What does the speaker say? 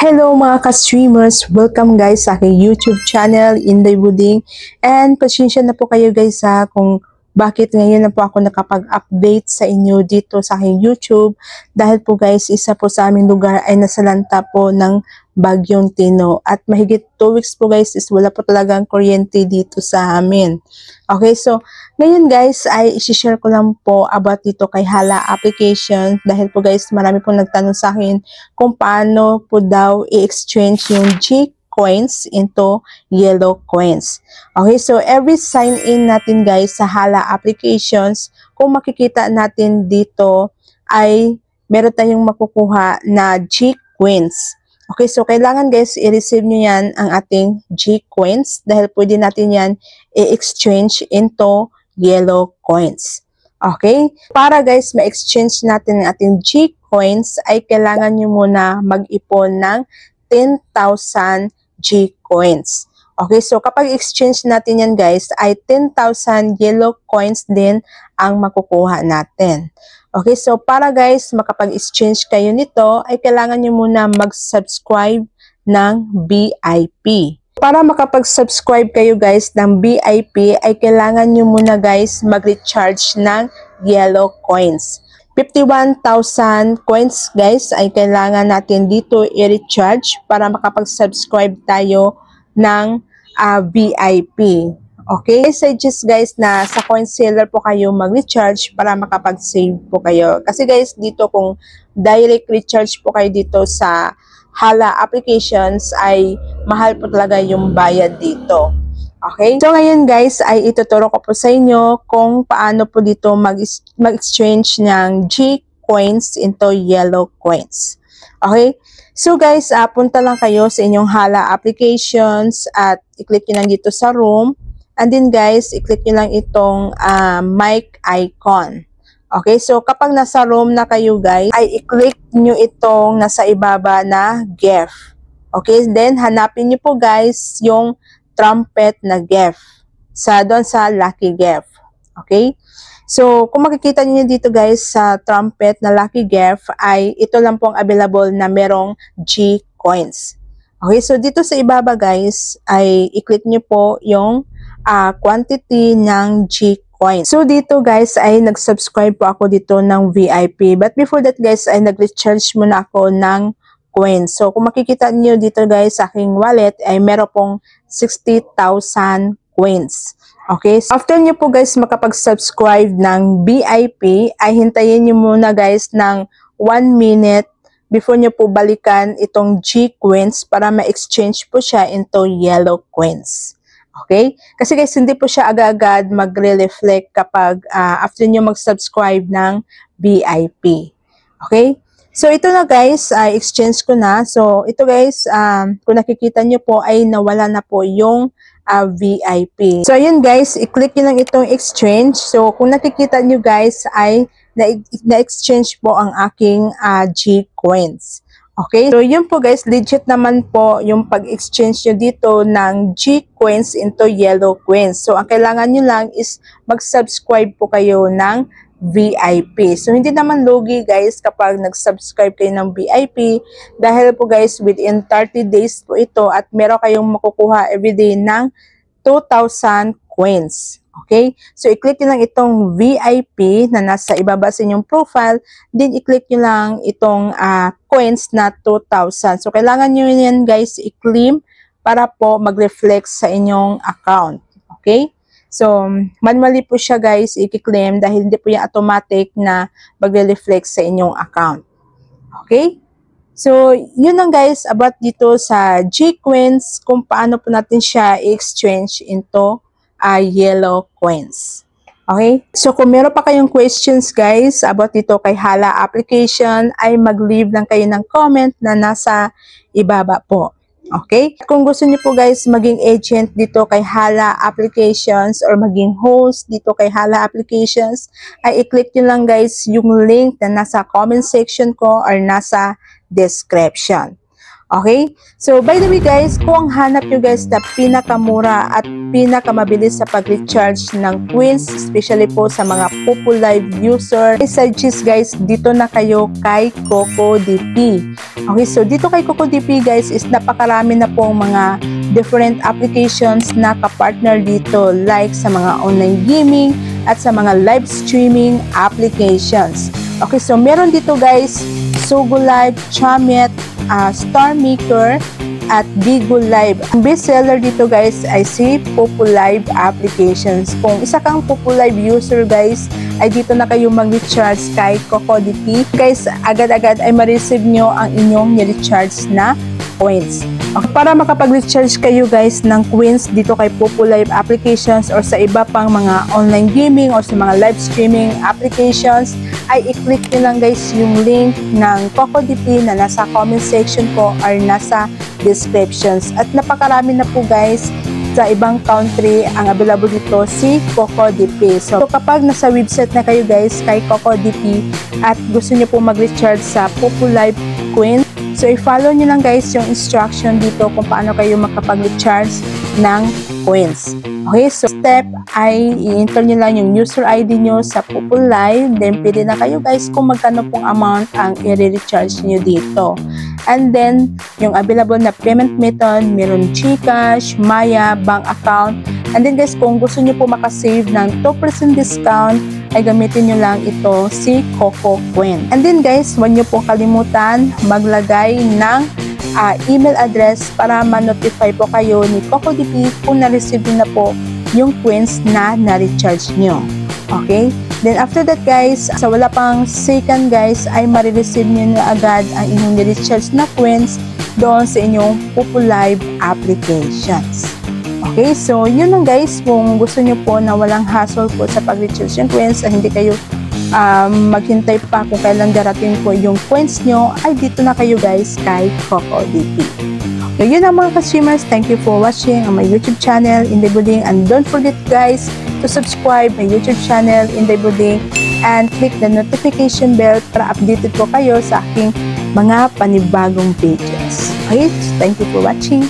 Hello mga ka-streamers! Welcome guys sa aking YouTube channel, Inday Buding. And pasensya na po kayo guys kung bakit ngayon na po ako nakapag-update sa inyo dito sa aking YouTube. Dahil po guys, isa po sa aming lugar ay nasalanta po ng Bagyong Tino. At mahigit 2 weeks po guys is wala po talagang kuryente dito sa amin. Okay, so ngayon guys ay isi-share ko lang po about dito kay Hala application. Dahil po guys marami po nagtanong sa akin kung paano po daw i-exchange yung G coins into yellow coins. Okay, so every sign in natin guys sa Hala applications, kung makikita natin dito ay meron tayong makukuha na G coins. Okay, so kailangan guys i-receive nyo yan ang ating G coins dahil pwede natin yan i-exchange into yellow coins. Okay, para guys ma-exchange natin ang ating G coins ay kailangan nyo muna mag-ipon ng 10,000 G coins. Okay, so kapag exchange natin yan guys, ay 10,000 yellow coins din ang makukuha natin. Okay, so para guys makapag-exchange kayo nito, ay kailangan nyo muna mag-subscribe ng VIP. Para makapag-subscribe kayo guys ng VIP, ay kailangan nyo muna guys mag-recharge ng yellow coins. 51,000 coins guys ay kailangan natin dito i-recharge para makapag-subscribe tayo ng VIP. Okay, suggest guys na sa coin seller po kayo mag-recharge para makapag-save po kayo. Kasi guys dito kung direct recharge po kayo dito sa Hala applications ay mahal po talaga yung bayad dito. Okay, so ngayon guys ay ituturo ko po sa inyo kung paano po dito mag-exchange ng G coins into yellow coins. Okay, so guys punta lang kayo sa inyong Hala applications at i-click nyo lang dito sa room, and then guys i-click nyo lang itong mic icon. Okay, so kapag nasa room na kayo guys ay i-click nyo itong nasa ibaba na GEF. Okay, then hanapin nyo po guys yung trumpet na GEF doon sa Lucky GEF. Okay? So, kung makikita niyo dito guys sa trumpet na Lucky GEF ay ito lang pong available na merong G coins. Okay? So, dito sa ibaba guys ay i-click niyo po yung quantity ng G coins. So, dito guys ay nag-subscribe po ako dito ng VIP. But before that guys ay nag-recharge muna ako ng coins. So, kung makikita niyo dito guys sa aking wallet ay meron pong 60,000 coins. Okay? So, after niyo po guys makapag-subscribe ng VIP, ay hintayin niyo muna guys ng 1 minute before niyo po balikan itong G coins para ma-exchange po siya into yellow coins. Okay? Kasi guys, hindi po siya agad-agad magre-reflect kapag after niyo mag-subscribe ng VIP. Okay? So, ito na guys, exchange ko na. So, ito guys, kung nakikita nyo po ay nawala na po yung VIP. So, ayun guys, i-click nyo lang itong exchange. So, kung nakikita nyo guys ay na-exchange po ang aking G coins. Okay? So, yun po guys, legit naman po yung pag-exchange nyo dito ng G coins into yellow coins. So, ang kailangan nyo lang is mag-subscribe po kayo ng VIP. So, hindi naman lugi guys kapag nag-subscribe kayo ng VIP dahil po guys within 30 days po ito at meron kayong makukuha everyday ng 2,000 coins. Okay? So, i-click nyo lang itong VIP na nasa ibaba sa inyong profile, then i-click nyo lang itong coins na 2,000. So, kailangan nyo yan guys i-claim para po mag-reflect sa inyong account. Okay? So, manually po siya guys i-claim dahil hindi po yung automatic na magre-reflect sa inyong account. Okay? So, yun lang guys about dito sa G coins kung paano po natin siya i-exchange into yellow coins. Okay? So, kung meron pa kayong questions guys about dito kay Hala application ay mag-leave lang kayo ng comment na nasa ibaba po. Okay? Kung gusto niyo po guys maging agent dito kay Hala applications or maging host dito kay Hala applications, ay i-click nyo lang guys yung link na nasa comment section ko or nasa description. Okay? So, by the way guys, kung hanap nyo guys na pinakamura at pinakamabilis sa pag-recharge ng coins, especially po sa mga Popo Live user, I suggest guys, dito na kayo kay CocoDP. Okay, so dito kay CocoDP guys is napakarami na pong mga different applications na kapartner dito, like sa mga online gaming at sa mga live streaming applications. Okay, so meron dito guys, Sogo Live, Chamet, Star Maker, at Bigo Live. Ang best seller dito guys ay si Popo Live applications. Kung isa kang Popo Live user guys, ay dito na kayo mag-recharge kay CocoDP. Guys, agad-agad ay ma-receive nyo ang inyong ni-recharge na coins. Para makapag-recharge kayo guys ng coins dito kay Popo Live applications or sa iba pang mga online gaming or sa mga live streaming applications, ay i-click nyo lang guys yung link ng CocoDP na nasa comment section ko or nasa descriptions. At napakarami na po guys sa ibang country ang available dito si CocoDP. So kapag nasa website na kayo guys kay CocoDP at gusto nyo po mag-recharge sa Popo Live coin, so i-follow nyo lang guys yung instruction dito kung paano kayo makapag-recharge ng coins. Okay, so step ay i-enter nyo lang yung user ID nyo sa Popo Live, then pili na kayo guys kung magkano pong amount ang i-recharge nyo dito. And then, yung available na payment method, meron GCash, Maya, bank account. And then guys, kung gusto nyo po makasave ng 2% discount, ay gamitin nyo lang ito si CocoCoin. And then guys, huwag nyo po kalimutan maglagay ng email address para ma-notify po kayo ni CocoDP kung na-receive na po yung coins na na-recharge nyo. Okay? Then after that guys, sa wala pang second guys, ay marireceive nyo na agad ang inyong ni-recharge na coins doon sa inyong Popo Live applications. Okay, so yun lang guys, kung gusto nyo po na walang hassle po sa pag-recharge yung coins at hindi kayo maghintay pa kung kailan darating po yung coins nyo, ay dito na kayo guys kay CocoDP. So yun ang mga ka-streamers, thank you for watching on my YouTube channel, Inday Buding, and don't forget guys to subscribe my YouTube channel, Inday Buding, and click the notification bell para updated po kayo sa aking mga panibagong videos. Okay, so thank you for watching.